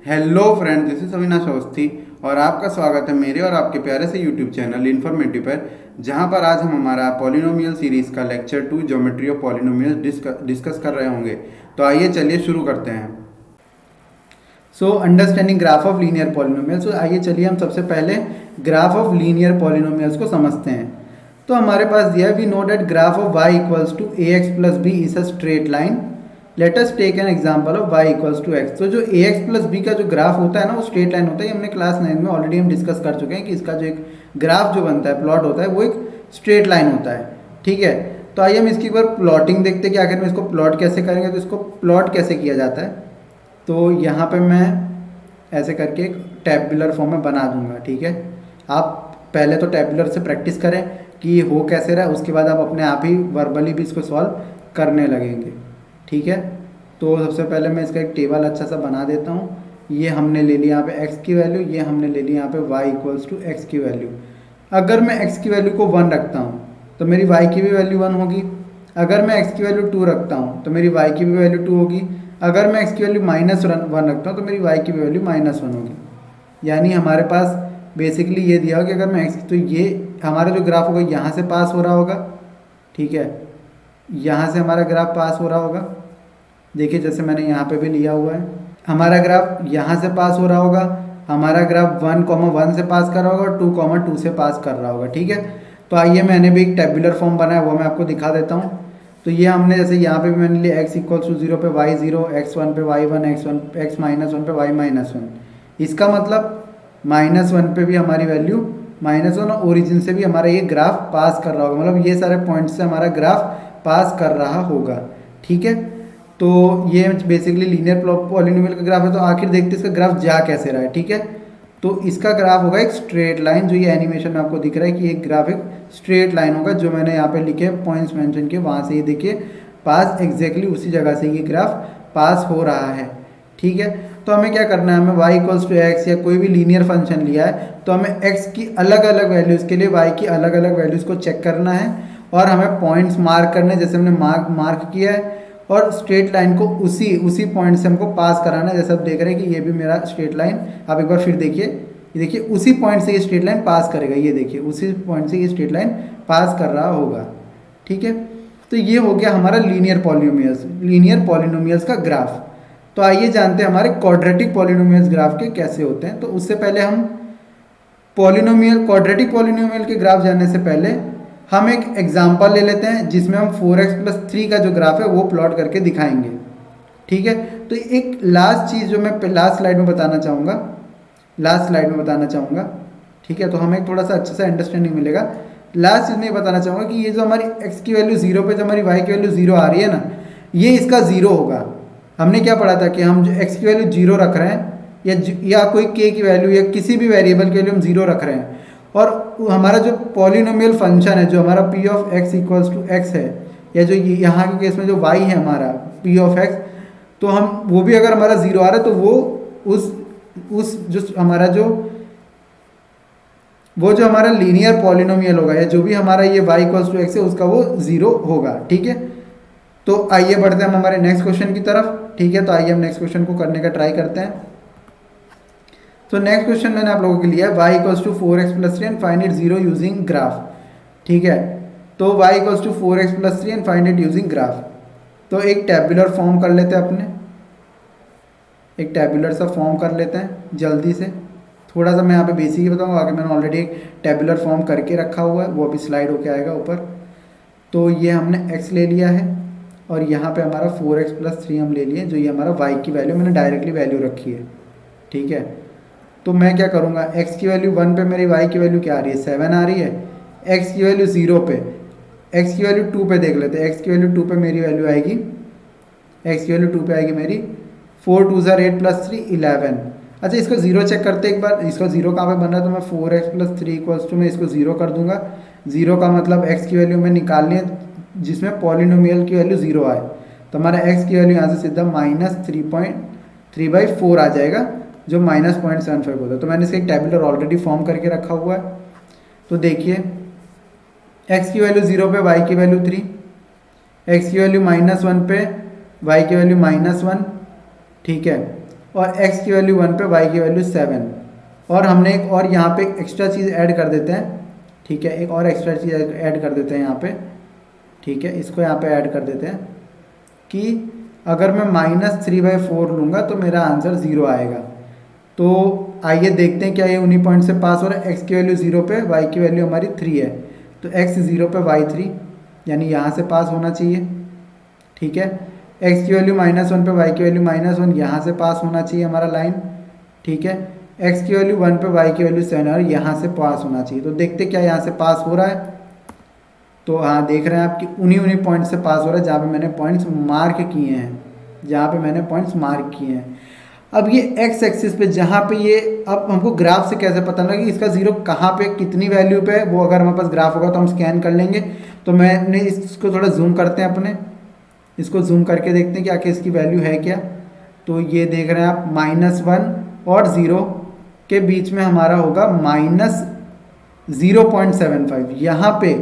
Hello friends, this is Avinash Awasthi और आपका स्वागत है मेरे और आपके प्यारे से यूट्यूब चैनल इन्फॉर्मेटिव पर, जहां पर आज हम हमारा पॉलिनोमियल सीरीज का lecture 2 geometry of polynomial discuss कर रहे होंगे। तो आइए चलिए शुरू करते हैं। Understanding graph of linear polynomials. आइए चलिए हम सबसे पहले ग्राफ ऑफ लीनियर पॉलिनोमियल्स को समझते हैं। तो हमारे पास दिया है we know that graph of y equals to ax plus B is a straight line. Let us take an example of y equals to x। तो जो ax प्लस बी का जो ग्राफ होता है ना, वो स्ट्रेट लाइन होता है। हमने क्लास 9 में ऑलरेडी हम डिस्कस कर चुके हैं कि इसका जो एक ग्राफ जो बनता है, प्लॉट होता है, वो एक स्ट्रेट लाइन होता है। ठीक है, तो आइए हम इसकी एक बार प्लॉटिंग देखते हैं कि आखिर में इसको प्लॉट कैसे करेंगे। तो इसको प्लॉट कैसे किया जाता है, तो यहाँ पे मैं ऐसे करके एक टैबुलर फॉर्म में बना दूंगा। ठीक है, आप पहले तो टैबुलर से प्रैक्टिस करें कि हो कैसे रहा है, उसके बाद आप अपने आप ही वर्बली भी इसको सॉल्व करने लगेंगे। ठीक है, तो सबसे पहले मैं इसका एक टेबल अच्छा सा बना देता हूँ। ये हमने ले लिया यहाँ पे x की वैल्यू, ये हमने ले लिया यहाँ पे y इक्वल्स टू x की वैल्यू। अगर मैं x की वैल्यू को 1 रखता हूँ तो मेरी y की भी वैल्यू 1 होगी। अगर मैं x की वैल्यू 2 रखता हूँ तो मेरी y की भी वैल्यू 2 होगी। अगर मैं x की वैल्यू -1 रखता हूँ तो मेरी y की भी वैल्यू -1 होगी। यानी हमारे पास बेसिकली ये दिया होगा कि अगर मैं x, तो ये हमारा जो ग्राफ होगा यहाँ से पास हो रहा होगा। ठीक है, यहाँ से हमारा ग्राफ पास हो रहा होगा। देखिए जैसे मैंने यहाँ पे भी लिया हुआ है, हमारा ग्राफ यहाँ से पास हो रहा होगा। हमारा ग्राफ 1,1 से पास कर रहा होगा और 2,2 से पास कर रहा होगा। ठीक है, तो आइए मैंने भी एक टेबुलर फॉर्म बनाया, वो मैं आपको दिखा देता हूँ। तो ये हमने जैसे यहाँ पे भी मैंने लिया x इक्वल्स टू 0 पे y 0, x1 पे y 1, x -1 पे y -1। इसका मतलब -1 पे भी हमारी वैल्यू -1 और ओरिजिन से भी हमारा ये ग्राफ पास कर रहा होगा। मतलब ये सारे पॉइंट से हमारा ग्राफ पास कर रहा होगा। ठीक है, तो ये बेसिकली लीनियर पॉलिनोमियल का ग्राफ है। तो आखिर देखते हैं इसका ग्राफ जा कैसे रहा है। ठीक है, तो इसका ग्राफ होगा एक स्ट्रेट लाइन। जो ये एनिमेशन में आपको दिख रहा है कि एक ग्राफ एक स्ट्रेट लाइन होगा, जो मैंने यहाँ पे लिखे पॉइंट्स मेंशन किए, वहाँ से ये देखिए पास एग्जैक्टली उसी जगह से ये ग्राफ पास हो रहा है। ठीक है, तो हमें क्या करना है, हमें y इक्वल्स टू एक्स या कोई भी लीनियर फंक्शन लिया है तो हमें x की अलग अलग वैल्यूज़ के लिए y की अलग अलग वैल्यूज़ को चेक करना है और हमें पॉइंट्स मार्क करने, जैसे हमने मार्क किया है, और स्ट्रेट लाइन को उसी पॉइंट से हमको पास कराना है। जैसे आप देख रहे हैं कि ये भी मेरा स्ट्रेट लाइन, आप एक बार फिर देखिए, ये देखिए उसी पॉइंट से ये स्ट्रेट लाइन पास करेगा। ये देखिए उसी पॉइंट से ये स्ट्रेट लाइन पास कर रहा होगा। ठीक है, तो ये हो गया हमारा लीनियर पॉलिनोमियल्स का ग्राफ। तो आइए जानते हैं हमारे क्वाड्रेटिक पॉलिनोमियल्स ग्राफ के कैसे होते हैं। तो उससे पहले हम क्वाड्रेटिक पॉलिनोमियल के ग्राफ जानने से पहले हम एक एग्जाम्पल ले लेते हैं, जिसमें हम 4x प्लस 3 का जो ग्राफ है वो प्लॉट करके दिखाएंगे। ठीक है, तो एक लास्ट चीज़ जो मैं लास्ट स्लाइड में बताना चाहूँगा, ठीक है, तो हमें थोड़ा सा अच्छे से अंडरस्टैंडिंग मिलेगा। लास्ट चीज़ में बताना चाहूँगा कि ये जो हमारी x की वैल्यू 0 पे जो हमारी y की वैल्यू 0 आ रही है ना, ये इसका 0 होगा। हमने क्या पढ़ा था कि हम जो x की वैल्यू 0 रख रहे हैं या कोई k की वैल्यू या किसी भी वेरिएबल के लिए हम 0 रख रहे हैं, और हमारा जो पॉलिनोमियल फंक्शन है, जो हमारा p of x equals to x है, या जो यहाँ के केस में जो y है हमारा p ऑफ x, तो हम वो भी अगर हमारा 0 आ रहा है तो वो जो हमारा लीनियर पॉलिनोमियल होगा, या जो भी हमारा ये y इक्वल्स टू x है उसका वो 0 होगा। ठीक है, तो आइए बढ़ते हैं हम हमारे नेक्स्ट क्वेश्चन की तरफ। ठीक है, तो आइए हम नेक्स्ट क्वेश्चन को करने का ट्राई करते हैं। तो नेक्स्ट क्वेश्चन मैंने आप लोगों के लिए y equals to 4x plus 3 and find it 0 using graph. ठीक है, तो y equals to 4x plus 3 and find it using graph. तो एक टैबुलर फॉर्म कर लेते हैं, एक टैबुलर सा फॉर्म कर लेते हैं जल्दी से। थोड़ा सा मैं यहाँ पे बेसिक ही बताऊँगा, आगे मैंने ऑलरेडी एक टैबुलर फॉर्म करके रखा हुआ है, वो अभी स्लाइड होके आएगा ऊपर। तो ये हमने x ले लिया है और यहाँ पे हमारा 4x प्लस 3 हम ले लिए, जो ये हमारा y की वैल्यू मैंने डायरेक्टली वैल्यू रखी है। ठीक है, तो मैं क्या करूँगा, x की वैल्यू 1 पे मेरी y की वैल्यू क्या आ रही है, 7 आ रही है। x की वैल्यू 0 पे, x की वैल्यू 2 पे देख लेते हैं। x की वैल्यू 2 पे मेरी वैल्यू आएगी, x की वैल्यू 2 पे आएगी मेरी 4 2 8 प्लस 3 11। अच्छा, इसको 0 चेक करते एक बार, इसका 0 कहाँ पे बन रहा है, तो मैं 4x प्लस 3 इक्वल्स टू मैं इसको 0 कर दूंगा। 0 का मतलब x की वैल्यू में निकालनी है जिसमें पॉलिनोमियल की वैल्यू 0 आए, तो हमारा x की वैल्यू यहाँ से सीधा -3.3/4 आ जाएगा, जो -0.75 होता है। तो मैंने इसका एक टैबुलर ऑलरेडी फॉर्म करके रखा हुआ है। तो देखिए x की वैल्यू 0 पे y की वैल्यू 3, x की वैल्यू -1 पे y की वैल्यू -1। ठीक है, और x की वैल्यू 1 पे, y की वैल्यू 7। और हमने एक और यहाँ पे एक्स्ट्रा चीज़ ऐड कर देते हैं, ठीक है, एक और एक्स्ट्रा चीज़ ऐड कर देते हैं यहाँ पे, ठीक है, इसको यहाँ पे ऐड कर देते हैं कि अगर मैं -3/4 लूँगा तो मेरा आंसर 0 आएगा। तो आइए देखते हैं क्या ये उन्हीं पॉइंट से पास हो रहा है। x की वैल्यू 0 पे, y की वैल्यू हमारी 3 है, तो x 0 पे y 3, यानी यहाँ से पास होना चाहिए, ठीक है। x की वैल्यू -1 पे, y की वैल्यू -1, यहाँ से पास होना चाहिए हमारा लाइन, ठीक है। x की वैल्यू 1 पे, y की वैल्यू 7 और यहाँ से पास होना चाहिए। तो देखते क्या यहाँ से पास हो रहा है। तो हाँ, देख रहे हैं आप कि उन्हीं पॉइंट से पास हो रहा है जहाँ पे मैंने पॉइंट्स मार्क किए हैं, जहाँ पे मैंने पॉइंट्स मार्क किए हैं। अब ये एक्स एक्सिस पे जहाँ पे ये, अब हमको ग्राफ से कैसे पता लगा कि इसका जीरो कहाँ पे कितनी वैल्यू पे है, वो अगर हमारे पास ग्राफ होगा तो हम स्कैन कर लेंगे। तो मैंने इसको थोड़ा जूम करते हैं, अपने इसको जूम करके देखते हैं कि आखिर इसकी वैल्यू है क्या। तो ये देख रहे हैं आप, -1 और 0 के बीच में हमारा होगा -0.75। यहाँ पे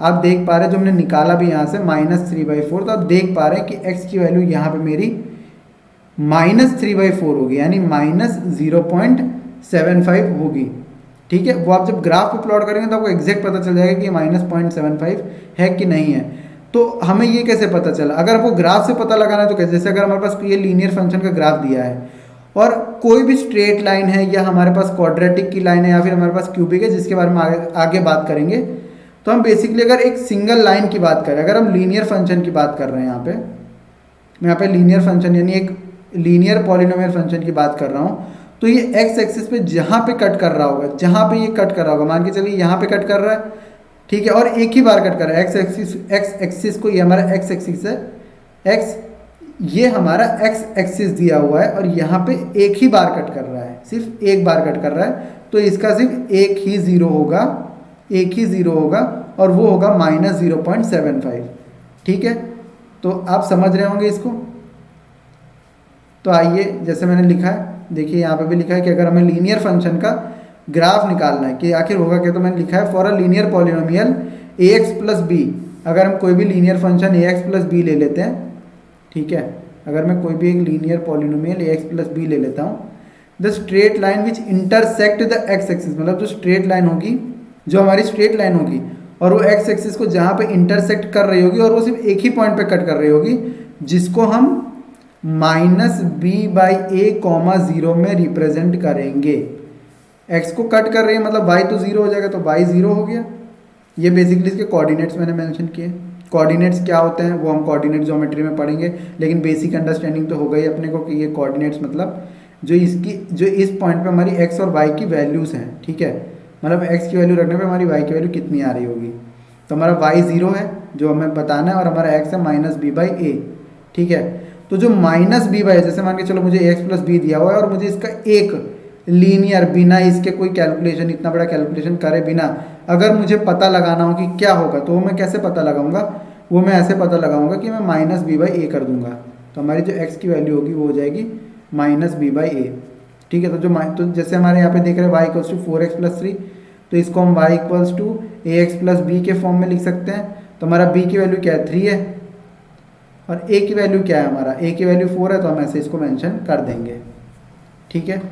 आप देख पा रहे हैं, जो हमने निकाला भी यहाँ से -3/4, तो आप देख पा रहे हैं कि x की वैल्यू यहाँ पे मेरी -3/4 होगी, यानी -0.75 होगी, ठीक है। वो आप जब ग्राफ पे प्लॉट करेंगे तो आपको एग्जैक्ट पता चल जाएगा कि -0.75 है कि नहीं है। तो हमें ये कैसे पता चला, अगर आपको ग्राफ से पता लगाना है तो कैसे, जैसे अगर हमारे पास ये लीनियर फंक्शन का ग्राफ दिया है और कोई भी स्ट्रेट लाइन है, या हमारे पास क्वाड्रेटिक की लाइन है, या फिर हमारे पास क्यूबिक है, जिसके बारे में आगे बात करेंगे। तो हम बेसिकली अगर एक सिंगल लाइन की बात करें, अगर हम लीनियर फंक्शन की बात कर रहे हैं, मैं यहाँ पे लीनियर फंक्शन यानी एक लीनियर पॉलिनोमियल फंक्शन की बात कर रहा हूँ, तो ये एक्स एक्सिस पे जहाँ पे कट कर रहा होगा, जहाँ पे ये कट कर रहा होगा, मान के चलिए यहाँ पे कट कर रहा है, ठीक है, और एक ही बार कट कर रहा है। एक्स एक्सिस को, ये हमारा एक्स एक्सिस है, एक्स ये हमारा एक्स एक्सिस दिया हुआ है, और यहाँ पे एक ही बार कट कर रहा है, सिर्फ एक बार कट कर रहा है, तो इसका सिर्फ एक ही जीरो होगा, और वो होगा -0.75, ठीक है। तो आप समझ रहे होंगे इसको। तो आइए, जैसे मैंने लिखा है, देखिए यहाँ पे भी लिखा है कि अगर हमें लीनियर फंक्शन का ग्राफ निकालना है कि आखिर होगा क्या, तो मैंने लिखा है for a linear polynomial ax + b। अगर हम कोई भी लीनियर फंक्शन ax + b ले लेते हैं, ठीक है, अगर मैं कोई भी एक लीनियर पॉलिनोमियल ax + b ले लेता हूँ, the straight line which intersect the x axis, मतलब जो स्ट्रेट लाइन होगी, जो हमारी स्ट्रेट लाइन होगी, और वो एक्स एक्सिस को जहाँ पे इंटरसेक्ट कर रही होगी, और वो सिर्फ एक ही पॉइंट पे कट कर रही होगी, जिसको हम -b/a, 0 में रिप्रेजेंट करेंगे। x को कट कर रही है, मतलब y तो 0 हो जाएगा, तो y 0 हो गया। ये बेसिकली इसके कोऑर्डिनेट्स मैंने मेंशन किए। कोऑर्डिनेट्स क्या होते हैं वो हम कोऑर्डिनेट ज्योमेट्री में पढ़ेंगे, लेकिन बेसिक अंडरस्टैंडिंग तो हो गई अपने को कि ये कोऑर्डिनेट्स मतलब जो इस पॉइंट पे हमारी x और y की वैल्यूज़ हैं, ठीक है, मतलब x की वैल्यू रखने पे हमारी y की वैल्यू कितनी आ रही होगी। तो हमारा y 0 है जो हमें बताना है, और हमारा x है -b/a, ठीक है। तो जो -b/a, जैसे मान के चलो मुझे x + b दिया हुआ है, और मुझे इसका एक लीनियर, बिना इसके कोई कैलकुलेशन, इतना बड़ा कैलकुलेशन करे बिना, अगर मुझे पता लगाना हो कि क्या होगा, तो वो मैं कैसे पता लगाऊंगा, वो मैं ऐसे पता लगाऊंगा कि मैं -b/a कर दूंगा। तो हमारी जो x की वैल्यू होगी वो हो जाएगी -b/a, ठीक है। तो जैसे हमारे यहाँ पे देख रहे हैं y = 4x + 3, तो इसको हम y = ax + b के फॉर्म में लिख सकते हैं। तो हमारा b की वैल्यू क्या है, 3 है, और a की वैल्यू क्या है, हमारा a की वैल्यू 4 है, तो हम ऐसे इसको मेंशन कर देंगे, ठीक है।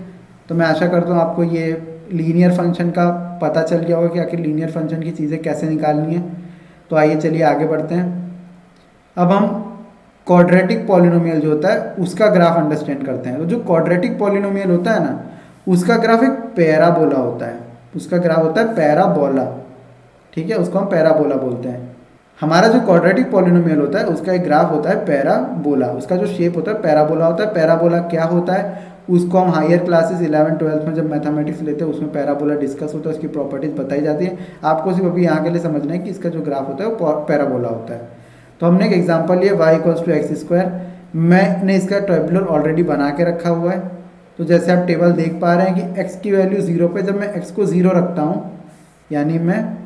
तो मैं आशा करता हूँ आपको ये लीनियर फंक्शन का पता चल गया होगा कि आखिर लीनियर फंक्शन की चीज़ें कैसे निकालनी है। तो आइए चलिए आगे बढ़ते हैं। अब हम क्वाड्रेटिक पॉलिनोमियल जो होता है उसका ग्राफ अंडरस्टैंड करते हैं। तो जो क्वाड्रेटिक पॉलिनोमियल होता है ना, उसका ग्राफ एक पैराबोला होता है, उसका ग्राफ होता है पैराबोला, ठीक है, उसको हम पैराबोला बोलते हैं। हमारा जो क्वाड्रेटिक पॉलिनोमियल होता है उसका एक ग्राफ होता है पैराबोला, उसका जो शेप होता है पैराबोला होता है। पैराबोला क्या होता है उसको हम हायर क्लासेस 11th-12th में जब मैथमेटिक्स लेते हैं उसमें पैराबोला डिस्कस होता है, उसकी प्रॉपर्टीज बताई जाती है। आपको सिर्फ अभी यहाँ के लिए समझना है कि इसका जो ग्राफ होता है वो पैराबोला होता है। तो हमने एक एग्जांपल लिया y = x²। मैंने इसका टेबुलर ऑलरेडी बना के रखा हुआ है। तो जैसे आप टेबल देख पा रहे हैं कि x की वैल्यू 0 पे, जब मैं x को 0 रखता हूँ, यानी मैं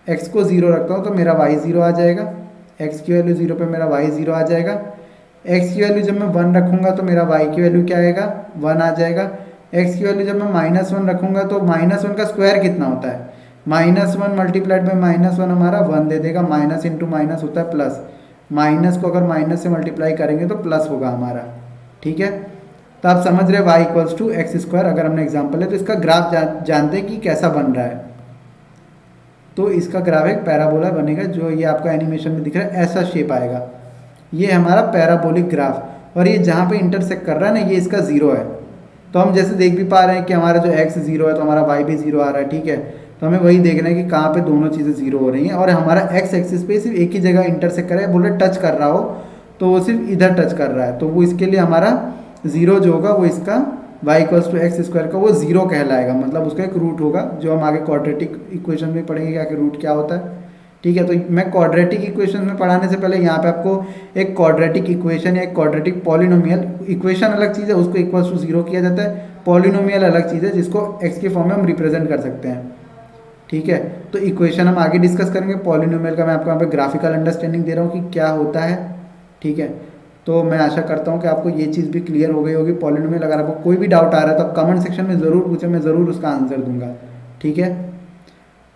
x को 0 रखता हूँ तो मेरा y 0 आ जाएगा। x की वैल्यू 0 पे मेरा y 0 आ जाएगा। x की वैल्यू जब मैं 1 रखूँगा तो मेरा y की वैल्यू क्या आएगा, 1 आ जाएगा। x की वैल्यू जब मैं -1 रखूँगा तो -1 का स्क्वायर कितना होता है, -1 × -1 हमारा 1 दे देगा। माइनस इंटू माइनस होता है प्लस, माइनस को अगर माइनस से मल्टीप्लाई करेंगे तो प्लस होगा हमारा, ठीक है। तो आप समझ रहे y equals to x square अगर हमने एग्जाम्पल है तो इसका ग्राफ जानते हैं कि कैसा बन रहा है। तो इसका ग्राफ एक पैराबोला बनेगा, जो ये आपका एनिमेशन में दिख रहा है ऐसा शेप आएगा। ये हमारा पैराबोलिक ग्राफ, और ये जहाँ पे इंटरसेक्ट कर रहा है ना ये इसका ज़ीरो है। तो हम जैसे देख भी पा रहे हैं कि हमारा जो x ज़ीरो है तो हमारा y भी ज़ीरो आ रहा है, ठीक है। तो हमें वही देखना है कि कहाँ पे दोनों चीज़ें ज़ीरो हो रही हैं, और हमारा x एक्सिस पे सिर्फ एक ही जगह इंटरसेक्ट कर रहा है, बोल रहे टच कर रहा हो तो वो सिर्फ इधर टच कर रहा है, तो वो इसके लिए हमारा ज़ीरो जो होगा वो इसका y equals to x square का वो ज़ीरो कहलाएगा, मतलब उसका एक रूट होगा, जो हम आगे क्वाड्रेटिक इक्वेशन में पढ़ेंगे कि आगे रूट क्या होता है, ठीक है। तो मैं क्वाड्रेटिक इक्वेशन में पढ़ाने से पहले यहाँ पे आपको एक क्वाड्रेटिक इक्वेशन या एक क्वाड्रेटिक पॉलिनोमियल, इक्वेशन अलग चीज़ है उसको इक्वल्स टू ज़ीरो किया जाता है, पॉलिनोमियल अलग चीज़ है जिसको x के फॉर्म में हम रिप्रेजेंट कर सकते हैं, ठीक है। तो इक्वेशन हम आगे डिस्कस करेंगे, पॉलिनोमियल का मैं आपको यहाँ पे ग्राफिकल अंडरस्टैंडिंग दे रहा हूँ कि क्या होता है, ठीक है। तो मैं आशा करता हूँ कि आपको ये चीज़ भी क्लियर हो गई होगी पॉलिनोमियल। अगर आपको कोई भी डाउट आ रहा है तो आप कमेंट सेक्शन में ज़रूर पूछें, मैं ज़रूर उसका आंसर दूंगा, ठीक है।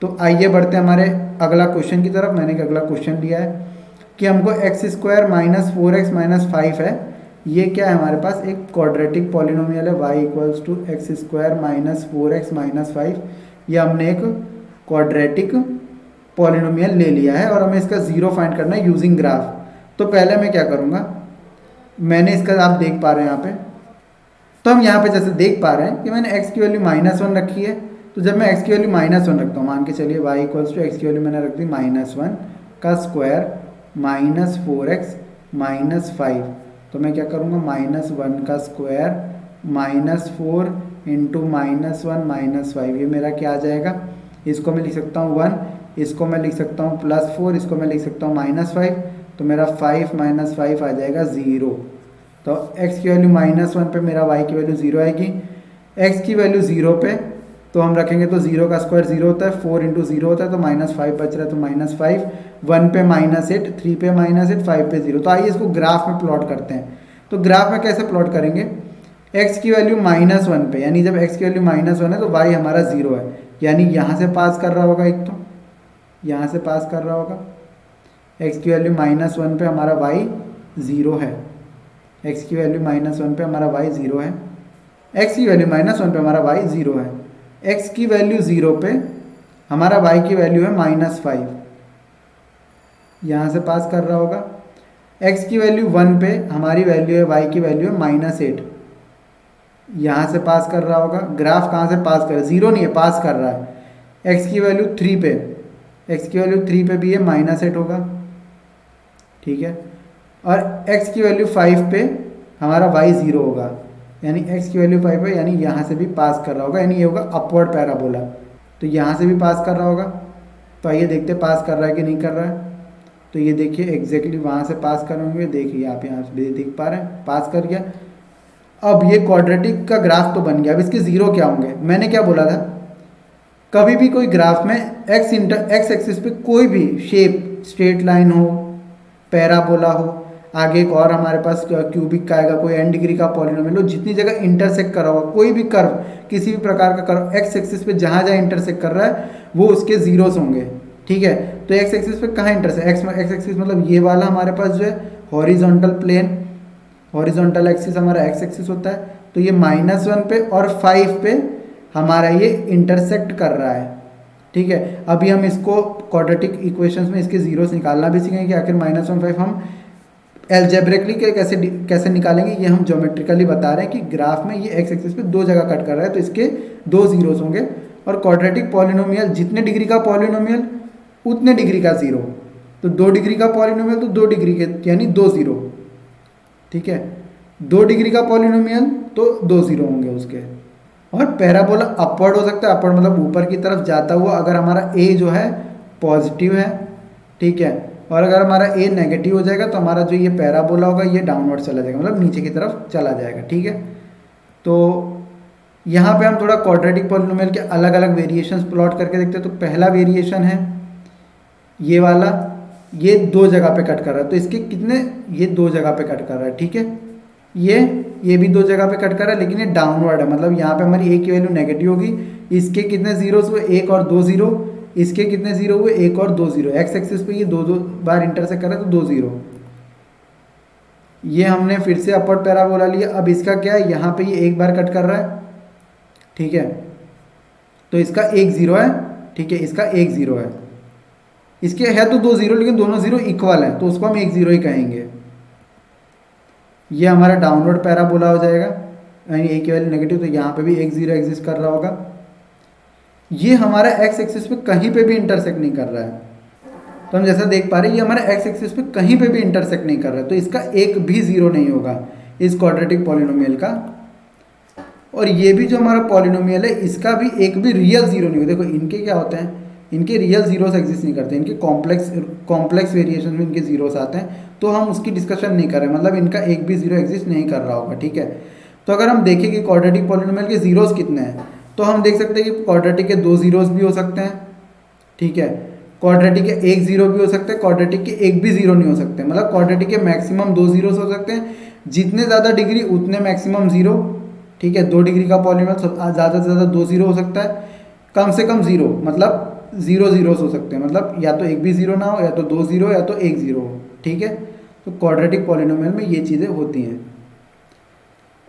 तो आइए बढ़ते हैं हमारे अगला क्वेश्चन की तरफ। मैंने एक अगला क्वेश्चन लिया है कि हमको x square minus 4x minus 5 है, ये क्या है हमारे पास एक क्वाड्रेटिक पॉलिनोमियल है y equals to x square minus 4x minus 5। ये हमने एक क्वाड्रेटिक पॉलिनोमियल ले लिया है और हमें इसका ज़ीरो फाइंड करना है यूजिंग ग्राफ। तो पहले मैं क्या करूँगा, मैंने इसका आप देख पा रहे हैं यहाँ पे, तो हम यहाँ पे जैसे देख पा रहे हैं कि मैंने x की वैल्यू -1 रखी है। तो जब मैं x की वैल्यू -1 रखता हूँ, मान के चलिए y इक्वल्स टू एक्स की वैल्यू मैंने रख दी -1 का स्क्वायर माइनस 4x माइनस 5, तो मैं क्या करूँगा -1 का स्क्वायर -4 इंटू -1 माइनस 5, ये मेरा क्या आ जाएगा, इसको मैं लिख सकता हूँ 1, इसको मैं लिख सकता हूँ +4, इसको मैं लिख सकता हूँ -5, तो मेरा 5 माइनस 5 आ जाएगा 0। तो x की वैल्यू -1 पे मेरा y की वैल्यू 0 आएगी, x की वैल्यू 0 पे तो हम रखेंगे तो 0 का स्क्वायर 0 होता है, 4 इंटू 0 होता है तो -5 बच रहा है, तो -5, 1 पे -8, 3 पे -8, 5 पे 0। तो आइए इसको ग्राफ में प्लॉट करते हैं। तो ग्राफ में कैसे प्लॉट करेंगे, x की वैल्यू -1 पे, यानी जब x की वैल्यू -1 है तो y हमारा 0 है, यानी यहाँ से पास कर रहा होगा, एक तो यहाँ से पास कर रहा होगा, x की वैल्यू -1 पे हमारा y 0 है, x की वैल्यू -1 पे हमारा y 0 है, x की वैल्यू -1 पे हमारा y 0 है, x की वैल्यू 0 पे हमारा y की वैल्यू है -5, यहाँ से पास कर रहा होगा, x की वैल्यू 1 पे हमारी वैल्यू है, y की वैल्यू है -8, यहाँ से पास कर रहा होगा। ग्राफ कहाँ से पास कर रहा है, 0 नहीं है, पास कर रहा है। x की वैल्यू 3 पे, x की वैल्यू 3 पे भी है -8 होगा, ठीक है। और x की वैल्यू 5 पे हमारा y 0 होगा, यानी x की वैल्यू 5 है, यानी यहाँ से भी पास कर रहा होगा, यानी ये होगा अपवर्ड पैराबोला, तो यहाँ से भी पास कर रहा होगा। तो आइए देखते पास कर रहा है कि नहीं कर रहा है। तो ये देखिए एग्जैक्टली वहाँ से पास कर होंगे, देखिए आप यहाँ से देख पा रहे हैं पास कर गया। अब ये क्वाड्रेटिक का ग्राफ तो बन गया, अब इसके ज़ीरो क्या होंगे। मैंने क्या बोला था, कभी भी कोई ग्राफ में एक्स एक्सिस पे कोई भी शेप, स्ट्रेट लाइन हो, पैराबोला हो, आगे एक और हमारे पास क्यूबिक का आएगा, कोई n डिग्री का पॉलिनोमियल हो, जितनी जगह इंटरसेक्ट करा होगा, कोई भी कर्व, किसी भी प्रकार का कर्व एक्स एक्सिस पे जहाँ जहाँ इंटरसेक्ट कर रहा है वो उसके जीरोस होंगे, ठीक है। तो एक्स एक्सिस पे कहाँ इंटरसेक्ट, एक्स एक्सिस मतलब ये वाला हमारे पास जो है हॉरिजॉन्टल प्लेन, हॉरिजॉन्टल एक्सिस हमारा एक्स एक्सिस होता है, तो ये -1 पे और 5 पे हमारा ये इंटरसेक्ट कर रहा है, ठीक है। अभी हम इसको क्वाड्रेटिक इक्वेशंस में इसके जीरोस निकालना भी सीखेंगे कि आखिर -1 5 हम एल्जेब्रिकली कैसे निकालेंगे, ये हम ज्योमेट्रिकली बता रहे हैं कि ग्राफ में ये एक्स एक्सिस पे दो जगह कट कर रहा है तो इसके दो जीरोस होंगे। और क्वाड्रेटिक पॉलिनोमियल जितने डिग्री का पॉलिनोमियल उतने डिग्री का जीरो, तो 2 डिग्री का पॉलिनोमियल तो 2 डिग्री के यानी 2 जीरो, ठीक है। 2 डिग्री का पॉलिनोमियल तो 2 जीरो होंगे उसके। और पैराबोला अपवर्ड हो सकता है, अपवर्ड मतलब ऊपर की तरफ जाता हुआ, अगर हमारा ए जो है पॉजिटिव है, ठीक है, और अगर हमारा ए नेगेटिव हो जाएगा तो हमारा जो ये पैराबोला होगा ये डाउनवर्ड चला जाएगा, मतलब नीचे की तरफ चला जाएगा, ठीक है। तो यहाँ पे हम थोड़ा क्वाड्रेटिक पॉलिनोमियल के अलग अलग वेरिएशंस प्लॉट करके देखते हैं। तो पहला वेरिएशन है ये वाला, ये 2 जगह पे कट कर रहा है, तो इसके कितने, ये 2 जगह पे कट कर रहा है, ठीक है। ये भी 2 जगह पे कट कर रहा है, लेकिन ये डाउनवर्ड है, मतलब यहाँ पे हमारी ए की वैल्यू नेगेटिव होगी। इसके कितने जीरोस हुए, 1 और 2 जीरो, इसके कितने जीरो हुए, 1 और 2 जीरो। एक्स एक्सिस पे ये 2 बार इंटरसेक्ट कर रहा है तो 2 जीरो। ये हमने फिर से अपवर्ड पैराबोला लिया। अब इसका क्या है, यहाँ पे ये एक बार कट कर रहा है, ठीक है, तो इसका एक जीरो है, ठीक है, इसका एक जीरो है, इसके है तो दो जीरो लेकिन दोनों जीरो इक्वल है, तो उसको हम एक जीरो ही कहेंगे। ये हमारा डाउनवर्ड पैराबोला हो जाएगा, यानी ए की वैल्यू नेगेटिव, तो यहाँ पे भी एक जीरो एग्जिस्ट कर रहा होगा। ये हमारा एक्स एक्सिस पे कहीं पे भी इंटरसेक्ट नहीं कर रहा है, तो हम जैसा देख पा रहे हैं ये हमारा एक्स एक्सिस पे कहीं पे भी इंटरसेक्ट नहीं कर रहा है, तो इसका एक भी जीरो नहीं होगा इस क्वाड्रेटिक पॉलिनोमियल का। और ये भी जो हमारा पॉलिनोमियल है इसका भी एक भी रियल जीरो नहीं होगा। देखो इनके क्या होते हैं, इनके रियल जीरोस एग्जिस्ट नहीं करते, इनके कॉम्प्लेक्स वेरिएशन में इनके जीरोस आते हैं, तो हम उसकी डिस्कशन नहीं कर रहे, मतलब इनका एक भी जीरो एग्जिस्ट नहीं कर रहा होगा, ठीक है। तो अगर हम देखें कि क्वाड्रेटिक पॉलिनोमियल के जीरोस कितने हैं, तो हम देख सकते हैं कि क्वाड्रेटिक के दो जीरोस भी हो सकते हैं, ठीक है, क्वाड्रेटिक के एक जीरो भी हो सकते हैं, क्वाड्रेटिक के एक भी जीरो नहीं हो सकते, मतलब क्वाड्रेटिक के मैक्सिमम दो जीरोस हो सकते हैं, जितने ज़्यादा डिग्री उतने मैक्सिमम जीरो, ठीक है। 2 डिग्री का पॉलिनोमियल ज़्यादा से ज़्यादा दो जीरो हो सकता है, कम से कम जीरो, मतलब जीरो जीरोस हो सकते हैं, मतलब या तो एक भी जीरो ना हो, या तो दो जीरो, या तो एक जीरो हो, ठीक है। तो क्वाड्रेटिक पॉलिनोमियल में ये चीज़ें होती हैं।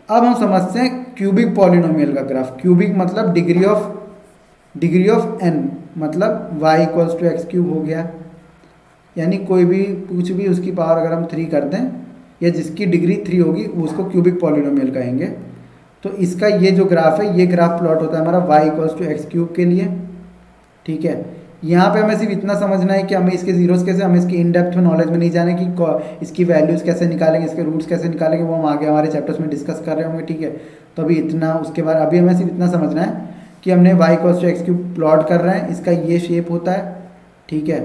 अब हम समझते हैं क्यूबिक पॉलिनोमियल का ग्राफ। क्यूबिक मतलब डिग्री ऑफ n, मतलब y equals to x cube हो गया, यानी कोई भी कुछ भी उसकी पावर अगर हम 3 कर दें या जिसकी डिग्री 3 होगी उसको क्यूबिक पॉलिनोमियल कहेंगे। तो इसका ये जो ग्राफ है, ये ग्राफ प्लॉट होता है हमारा y equals to x cube के लिए, ठीक है। यहाँ पे हमें सिर्फ इतना समझना है कि हमें इसके जीरोस कैसे, हमें इसकी इन डेप्थ में नॉलेज में नहीं जाने कि इसकी वैल्यूज़ कैसे निकालेंगे, इसके रूट्स कैसे निकालेंगे, वो हम आगे हमारे चैप्टर्स में डिस्कस कर रहे होंगे, ठीक है। तो अभी इतना, उसके बाद अभी हमें सिर्फ इतना समझना है कि हमने y equals to x cube plot कर रहे हैं, इसका ये शेप होता है, ठीक है।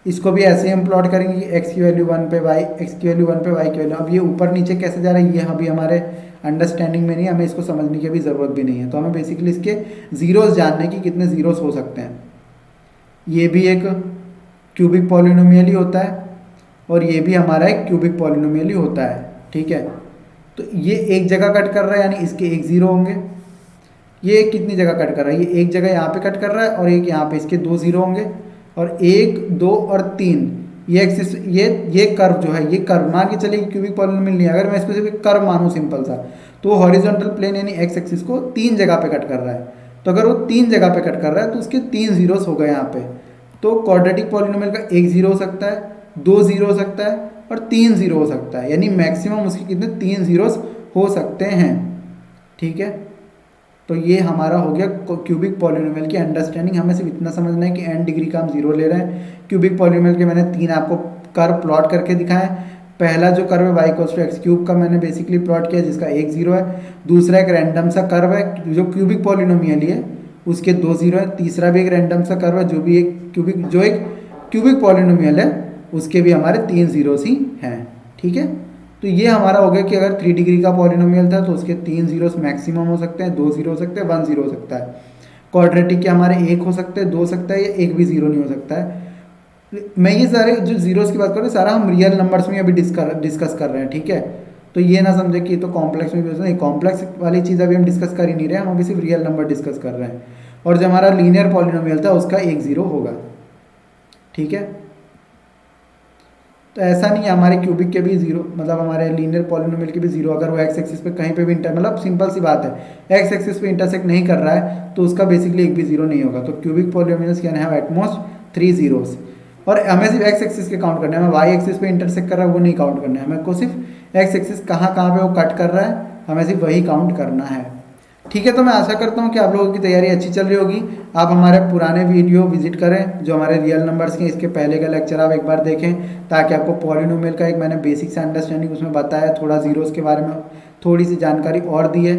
इसको भी ऐसे ही हम प्लॉट करेंगे कि x की वैल्यू 1 पे y, x की वैल्यू 1 पे y की वैल्यू। अब ये ऊपर नीचे कैसे जा रहा है ये अभी हमारे अंडरस्टैंडिंग में नहीं है, हमें इसको समझने की भी ज़रूरत भी नहीं है। तो हमें बेसिकली इसके जीरोस जानने की कितने जीरोस हो सकते हैं। ये भी एक क्यूबिक पॉलिनोमियल ही होता है और ये भी हमारा एक क्यूबिक पॉलिनोमियल ही होता है, ठीक है। तो ये एक जगह कट कर रहा है, यानी इसके एक जीरो होंगे। ये कितनी जगह कट कर रहा है, ये एक जगह यहाँ पे कट कर रहा है और एक यहाँ पे, इसके दो जीरो होंगे। और 1 2 और 3 ये एक्सिस, ये कर्व जो है, ये कर्व मान के चलिए क्यूबिक पॉलिनोमियल नहीं है, अगर मैं इसको सिर्फ एक कर्व मानूँ सिंपल सा, तो हॉरिजॉन्टल प्लेन यानी एक्स एक्सिस को 3 जगह पे कट कर रहा है। तो अगर वो 3 जगह पे कट कर रहा है तो उसके 3 जीरोस हो गए यहाँ पे। तो क्वाड्रेटिक पॉलिनोमियल का एक जीरो हो सकता है, 2 जीरो हो सकता है और 3 जीरो हो सकता है, यानी मैक्सिमम उसके कितने 3 जीरोस हो सकते हैं, ठीक है। तो ये हमारा हो गया क्यूबिक पॉलिनोमियल की अंडरस्टैंडिंग। हमें सिर्फ इतना समझना है कि n डिग्री का हम जीरो ले रहे हैं। क्यूबिक पॉलिनोमियल के मैंने 3 आपको कर्व प्लॉट करके दिखाएं। पहला जो कर्व है y equals to x cube का मैंने बेसिकली प्लॉट किया, जिसका एक जीरो है। दूसरा एक रैंडम सा कर्व है जो क्यूबिक पॉलिनोमियल ही है, उसके 2 जीरो है। तीसरा भी एक रैंडम सा कर्व है जो एक क्यूबिक पॉलिनोमियल है, उसके भी हमारे 3 जीरोस ही हैं, ठीक है। तो ये हमारा हो गया कि अगर 3 डिग्री का पॉलिनोमियल था तो उसके 3 जीरोस मैक्सिमम हो सकते हैं, 2 जीरो हो सकते हैं, 1 जीरो हो सकता है। क्वाड्रेटिक के हमारे 1 हो सकते हैं, 2 हो सकता है, या एक भी जीरो नहीं हो सकता है। मैं ये सारे जो जीरोस की बात कर रहा हूँ सारा हम रियल नंबर्स में अभी डिस्कस कर रहे हैं, ठीक है। तो ये ना समझे कि तो कॉम्प्लेक्स में भी हो सकता है, कॉम्प्लेक्स वाली चीज़ अभी हम डिस्कस कर ही नहीं रहे हैं, हम अभी सिर्फ रियल नंबर डिस्कस कर रहे हैं। और जो हमारा लीनियर पॉलिनोमियल था उसका एक जीरो होगा, ठीक है। तो ऐसा नहीं है, हमारे क्यूबिक के भी जीरो, मतलब हमारे लीनियर पॉलिनोमियल के भी जीरो, अगर वो एक्स एक्सिस पे कहीं पे भी मतलब सिंपल सी बात है, एक्स एक्सिस पे इंटरसेक्ट नहीं कर रहा है तो उसका बेसिकली एक भी जीरो नहीं होगा। तो cubic polynomials can have at most 3 zeros. और हमें सिर्फ एक्स एक्सिस के काउंट करना है, हमें वाई एक्सिस पे इंटरसेक्ट कर रहा है वो नहीं काउंट करना है, हमें को सिर्फ एक्स एक्सिस कहाँ पे वो कट कर रहा है हमें सिर्फ वही काउंट करना है, ठीक है। तो मैं आशा करता हूँ कि आप लोगों की तैयारी अच्छी चल रही होगी। आप हमारे पुराने वीडियो विजिट करें जो हमारे रियल नंबर्स के, इसके पहले का लेक्चर आप एक बार देखें, ताकि आपको पॉलिनोमियल का एक मैंने बेसिक से अंडरस्टैंडिंग उसमें बताया, थोड़ा जीरोस के बारे में थोड़ी सी जानकारी और दी है।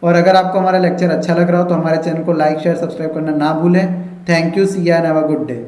और अगर आपको हमारा लेक्चर अच्छा लग रहा हो तो हमारे चैनल को लाइक शेयर सब्सक्राइब करना ना भूलें। Thank you, see you and have a good day.